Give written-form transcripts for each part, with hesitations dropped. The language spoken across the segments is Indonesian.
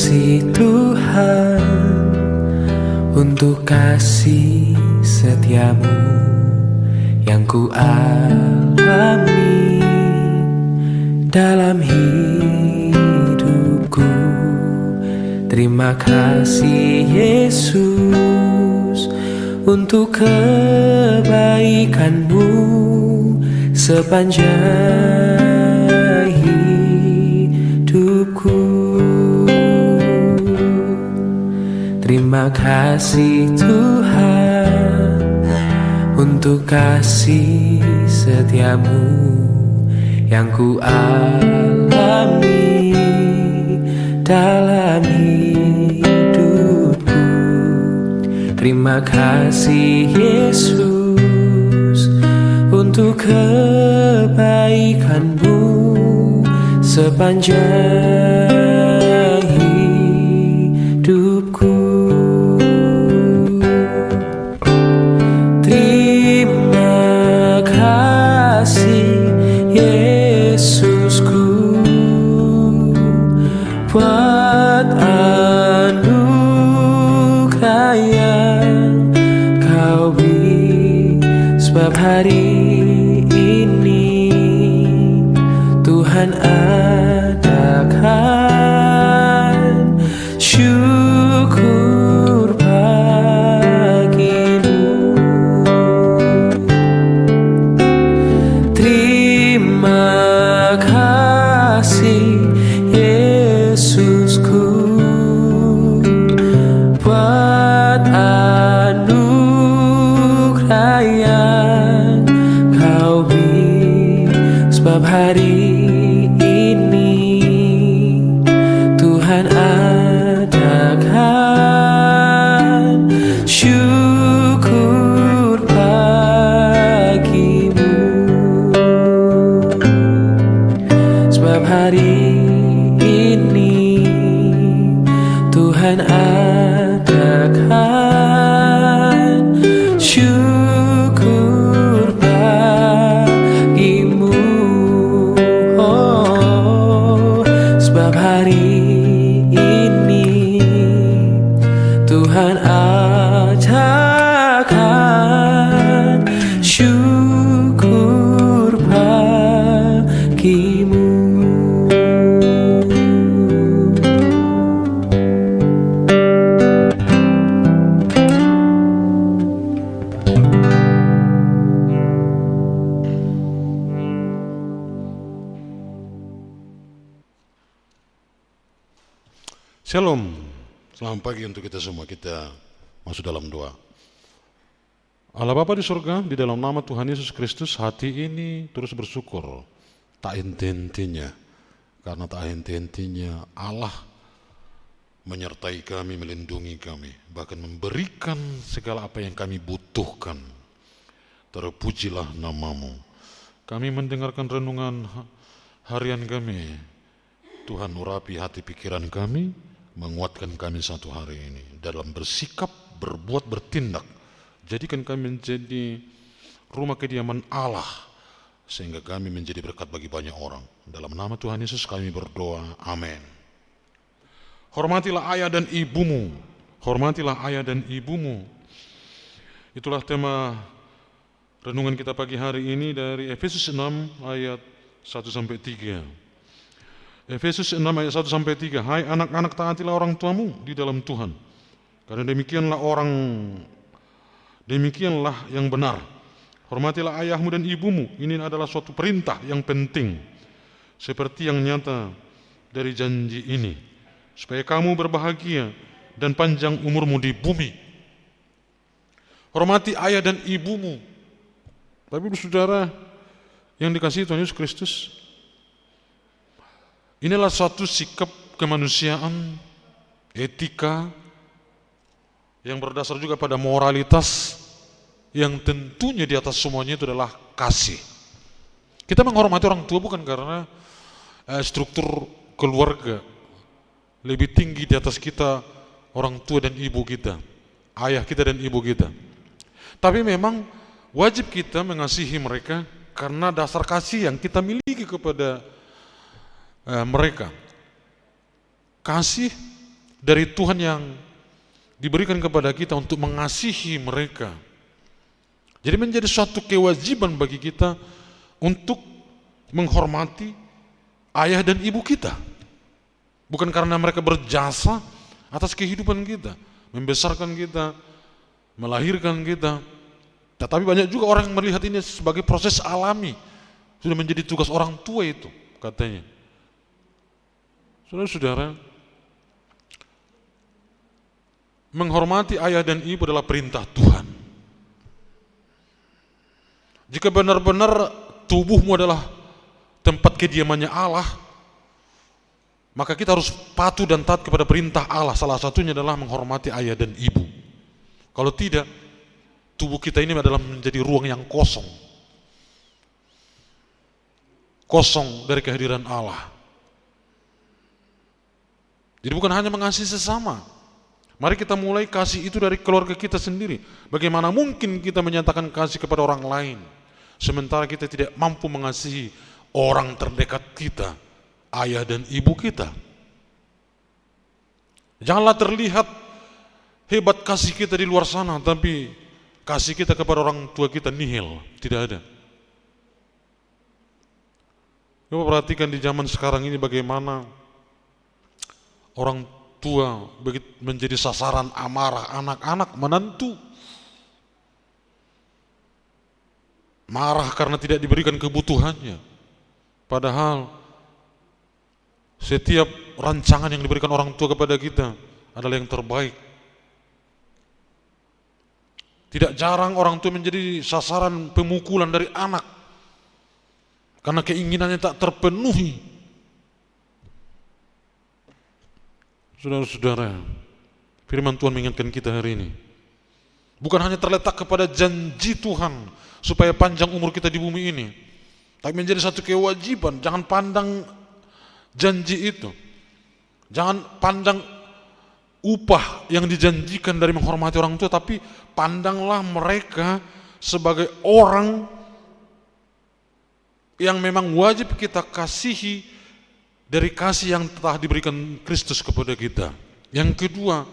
kasih Tuhan, untuk kasih setiamu yang ku alami dalam hidupku. Terima kasih Yesus untuk kebaikanmu sepanjang hidupku. Terima kasih Tuhan untuk kasih setiamu yang ku alami dalam hidupku. Terima kasih Yesus untuk kebaikanmu sepanjang hidupku. Terima kasih Yesusku buat anugerah yang kau beri, sebab hari ini Tuhan adakan syukur bagimu. Terima kasih Yesusku buat anugerah yang kau beri, sebab hari ini Tuhan adakan syukur bagimu. Sebab hari ini Tuhan adakan syukur bagimu. Oh, sebab hari ini Tuhan adakan syukur bagimu. Shalom, selamat pagi untuk kita semua. Kita masuk dalam doa. Allah Bapa di surga, di dalam nama Tuhan Yesus Kristus, hati ini terus bersyukur tak henti-hentinya, karena tak henti-hentinya Allah menyertai kami, melindungi kami, bahkan memberikan segala apa yang kami butuhkan. Terpujilah namamu. Kami mendengarkan renungan harian kami. Tuhan urapi hati pikiran kami, menguatkan kami satu hari ini dalam bersikap, berbuat, bertindak. Jadikan kami menjadi rumah kediaman Allah, sehingga kami menjadi berkat bagi banyak orang. Dalam nama Tuhan Yesus kami berdoa, amin. Hormatilah ayah dan ibumu. Hormatilah ayah dan ibumu. Itulah tema renungan kita pagi hari ini dari Efesus 6 ayat 1-3. Efesus 6 ayat 1-3. Hai anak-anak, taatilah orang tuamu di dalam Tuhan, karena demikianlah yang benar. Hormatilah ayahmu dan ibumu. Ini adalah suatu perintah yang penting, seperti yang nyata dari janji ini, supaya kamu berbahagia dan panjang umurmu di bumi. Hormati ayah dan ibumu. Bapak Ibu Saudara yang dikasihi Tuhan Yesus Kristus, inilah suatu sikap kemanusiaan, etika yang berdasar juga pada moralitas, yang tentunya di atas semuanya itu adalah kasih. Kita menghormati orang tua bukan karena struktur keluarga lebih tinggi di atas kita, orang tua dan ibu kita, ayah kita dan ibu kita. Tapi memang wajib kita mengasihi mereka karena dasar kasih yang kita miliki kepada mereka. Kasih dari Tuhan yang diberikan kepada kita untuk mengasihi mereka. Jadi menjadi suatu kewajiban bagi kita untuk menghormati ayah dan ibu kita. Bukan karena mereka berjasa atas kehidupan kita, membesarkan kita, melahirkan kita. Tetapi banyak juga orang yang melihat ini sebagai proses alami. Sudah menjadi tugas orang tua itu, katanya. Saudara-saudara, menghormati ayah dan ibu adalah perintah Tuhan. Jika benar-benar tubuhmu adalah tempat kediamannya Allah, maka kita harus patuh dan taat kepada perintah Allah. Salah satunya adalah menghormati ayah dan ibu. Kalau tidak, tubuh kita ini adalah menjadi ruang yang kosong. Kosong dari kehadiran Allah. Jadi bukan hanya mengasihi sesama. Mari kita mulai kasih itu dari keluarga kita sendiri. Bagaimana mungkin kita menyatakan kasih kepada orang lain, sementara kita tidak mampu mengasihi orang terdekat kita, ayah dan ibu kita. Janganlah terlihat hebat kasih kita di luar sana, tapi kasih kita kepada orang tua kita nihil, tidak ada. Coba perhatikan di zaman sekarang ini bagaimana orang tua menjadi sasaran amarah anak-anak, menantu. Marah karena tidak diberikan kebutuhannya. Padahal setiap rancangan yang diberikan orang tua kepada kita adalah yang terbaik. Tidak jarang orang tua menjadi sasaran pemukulan dari anak karena keinginannya tak terpenuhi. Saudara-saudara, firman Tuhan mengingatkan kita hari ini. Bukan hanya terletak kepada janji Tuhan supaya panjang umur kita di bumi ini, tapi menjadi satu kewajiban. Jangan pandang janji itu. Jangan pandang upah yang dijanjikan dari menghormati orang tua, tapi pandanglah mereka sebagai orang yang memang wajib kita kasihi dari kasih yang telah diberikan Kristus kepada kita. Yang kedua,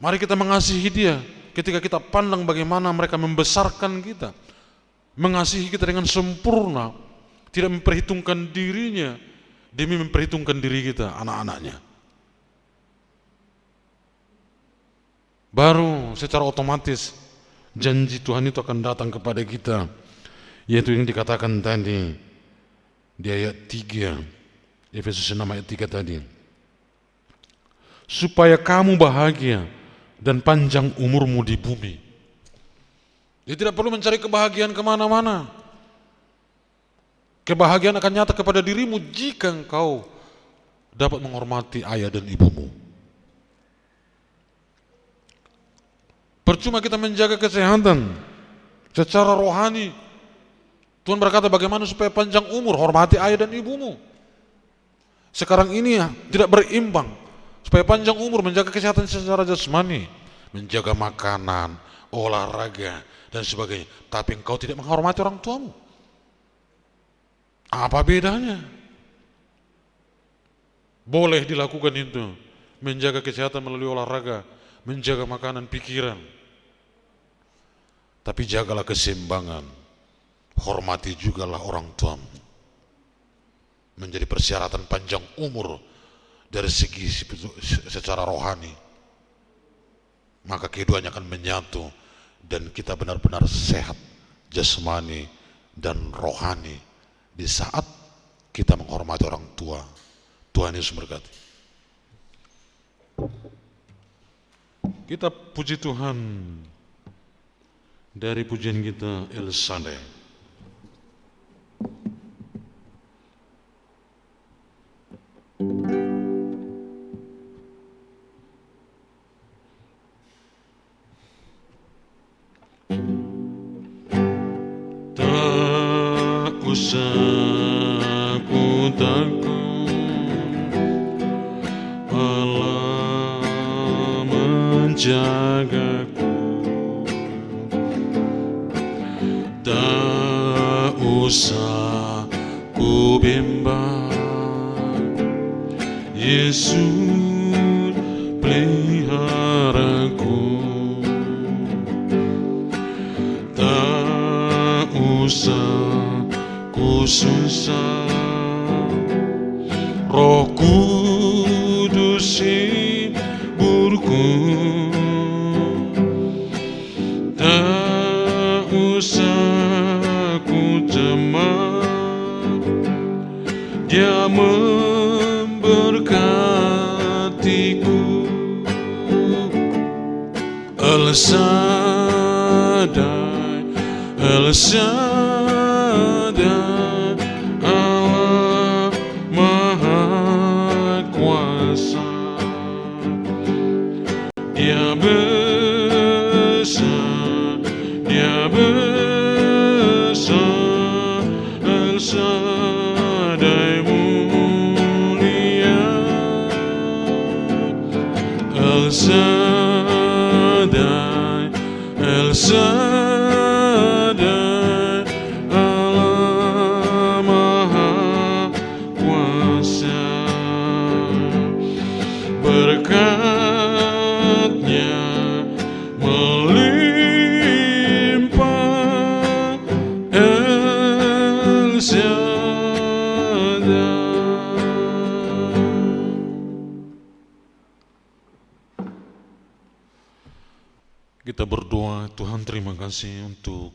mari kita mengasihi dia ketika kita pandang bagaimana mereka membesarkan kita, mengasihi kita dengan sempurna, tidak memperhitungkan dirinya demi memperhitungkan diri kita, anak-anaknya. Baru secara otomatis janji Tuhan itu akan datang kepada kita, yaitu yang dikatakan tadi di ayat 3, Efesus 6 ayat 3 tadi. Supaya kamu bahagia dan panjang umurmu di bumi. Dia tidak perlu mencari kebahagiaan kemana-mana. Kebahagiaan akan nyata kepada dirimu jika engkau dapat menghormati ayah dan ibumu. Percuma kita menjaga kesehatan secara rohani. Tuhan berkata bagaimana supaya panjang umur, hormati ayah dan ibumu. Sekarang ini tidak berimbang. Supaya panjang umur, menjaga kesehatan secara jasmani, menjaga makanan, olahraga, dan sebagainya. Tapi engkau tidak menghormati orang tuamu. Apa bedanya? Boleh dilakukan itu, menjaga kesehatan melalui olahraga, menjaga makanan, pikiran. Tapi jagalah keseimbangan, hormati jugalah orang tuamu. Menjadi persyaratan panjang umur dari segi secara rohani. Maka keduanya akan menyatu dan kita benar-benar sehat jasmani dan rohani di saat kita menghormati orang tua. Tuhan Yesus berkati. Kita puji Tuhan dari pujian kita El Shaddai. Tak usah ku takut, Allah menjagaku. Tak usah ku bimbang, Yesus peliharaku, tak usah ku susah. Roh Kudus hiburku, tak usah ku cemas. Dia memberkatiku. El Shaddai, El Shaddai, Allah Maha Kuasa. Dia besar, Dia besar, El Shaddai mulia, El Shaddai, El Shaddai, Allah Maha Kuasa. Berkat-Nya melimpah, El Shaddai. Kita berdoa, Tuhan terima kasih untuk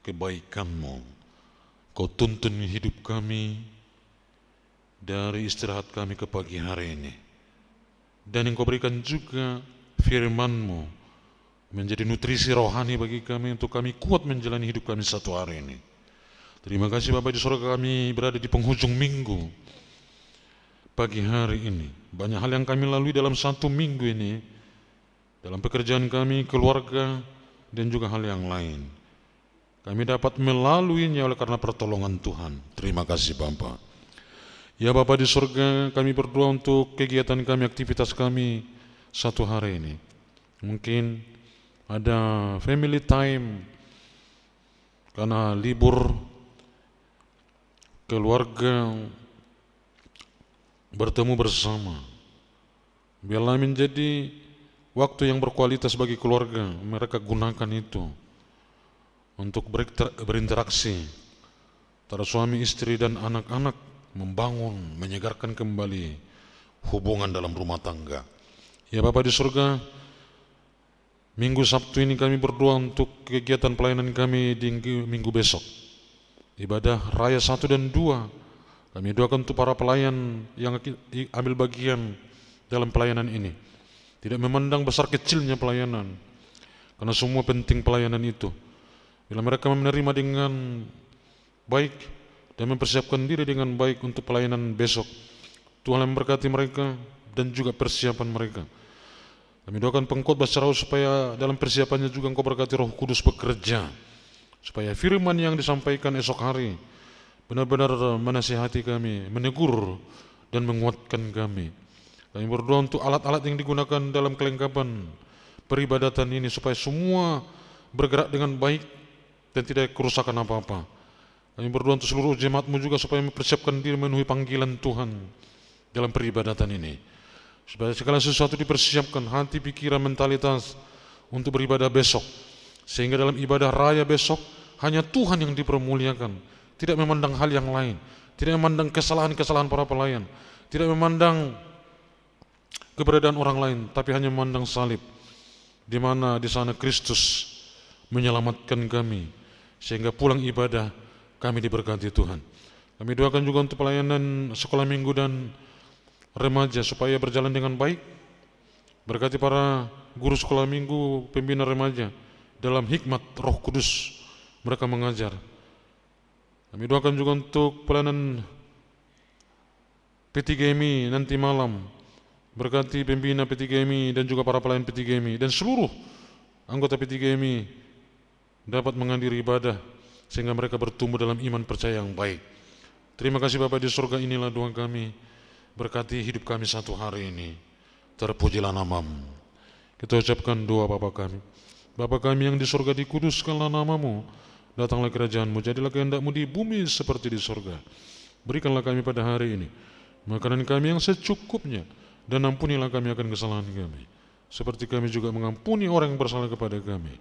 kebaikan-Mu. Kau tuntun hidup kami dari istirahat kami ke pagi hari ini. Dan Engkau berikan juga firman-Mu menjadi nutrisi rohani bagi kami untuk kami kuat menjalani hidup kami satu hari ini. Terima kasih Bapa di surga, kami berada di penghujung minggu pagi hari ini. Banyak hal yang kami lalui dalam satu minggu ini, dalam pekerjaan kami, keluarga, dan juga hal yang lain. Kami dapat melaluinya oleh karena pertolongan Tuhan. Terima kasih Bapa. Ya Bapa di surga, kami berdoa untuk kegiatan kami, aktivitas kami satu hari ini. Mungkin ada family time, karena libur, keluarga bertemu bersama. Biarlah menjadi waktu yang berkualitas bagi keluarga, mereka gunakan itu untuk berinteraksi antara suami, istri, dan anak-anak, membangun, menyegarkan kembali hubungan dalam rumah tangga. Ya Bapa di surga, minggu Sabtu ini kami berdoa untuk kegiatan pelayanan kami di minggu besok. Ibadah Raya 1 dan 2, kami doakan untuk para pelayan yang ambil bagian dalam pelayanan ini. Tidak memandang besar kecilnya pelayanan, karena semua penting pelayanan itu. Bila mereka menerima dengan baik dan mempersiapkan diri dengan baik untuk pelayanan besok, Tuhan memberkati mereka dan juga persiapan mereka. Kami doakan pengkhotbah secara supaya dalam persiapannya juga Engkau berkati Roh Kudus bekerja, supaya firman yang disampaikan esok hari benar-benar menasihati kami, menegur dan menguatkan kami. Kami berdoa untuk alat-alat yang digunakan dalam kelengkapan peribadatan ini, supaya semua bergerak dengan baik dan tidak kerusakan apa-apa. Kami berdoa untuk seluruh jemaat-Mu juga supaya mempersiapkan diri memenuhi panggilan Tuhan dalam peribadatan ini. Supaya segala sesuatu dipersiapkan, hati, pikiran, mentalitas untuk beribadah besok. Sehingga dalam ibadah raya besok hanya Tuhan yang dipermuliakan, tidak memandang hal yang lain, tidak memandang kesalahan-kesalahan para pelayan, tidak memandang keberadaan orang lain, tapi hanya memandang salib, di mana di sana Kristus menyelamatkan kami, sehingga pulang ibadah kami diberkati Tuhan. Kami doakan juga untuk pelayanan sekolah minggu dan remaja supaya berjalan dengan baik. Berkati para guru sekolah minggu, pembina remaja, dalam hikmat Roh Kudus mereka mengajar. Kami doakan juga untuk pelayanan PTGMI nanti malam. Berkati pembina PTGMI dan juga para pelayan PTGMI dan seluruh anggota PTGMI dapat menghadiri ibadah sehingga mereka bertumbuh dalam iman percaya yang baik. Terima kasih Bapa di surga, inilah doa kami. Berkati hidup kami satu hari ini. Terpujilah nama-Mu. Kita ucapkan doa Bapa kami. Bapa kami yang di surga, dikuduskanlah nama-Mu. Datanglah kerajaan-Mu, jadilah kehendak-Mu di bumi seperti di surga. Berikanlah kami pada hari ini makanan kami yang secukupnya, dan ampunilah kami akan kesalahan kami, seperti kami juga mengampuni orang yang bersalah kepada kami.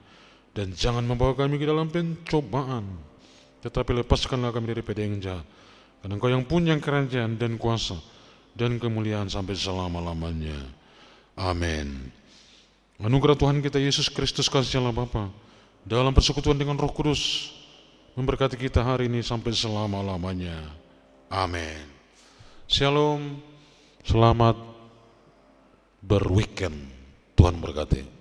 Dan jangan membawa kami ke dalam pencobaan, tetapi lepaskanlah kami daripada yang jahat. Karena Engkau yang punya kerajaan dan kuasa dan kemuliaan sampai selama-lamanya. Amin. Anugerah Tuhan kita Yesus Kristus, kasih Allah Bapa, dalam persekutuan dengan Roh Kudus, memberkati kita hari ini sampai selama-lamanya. Amin. Shalom. Selamat berweekend. Tuhan berkati.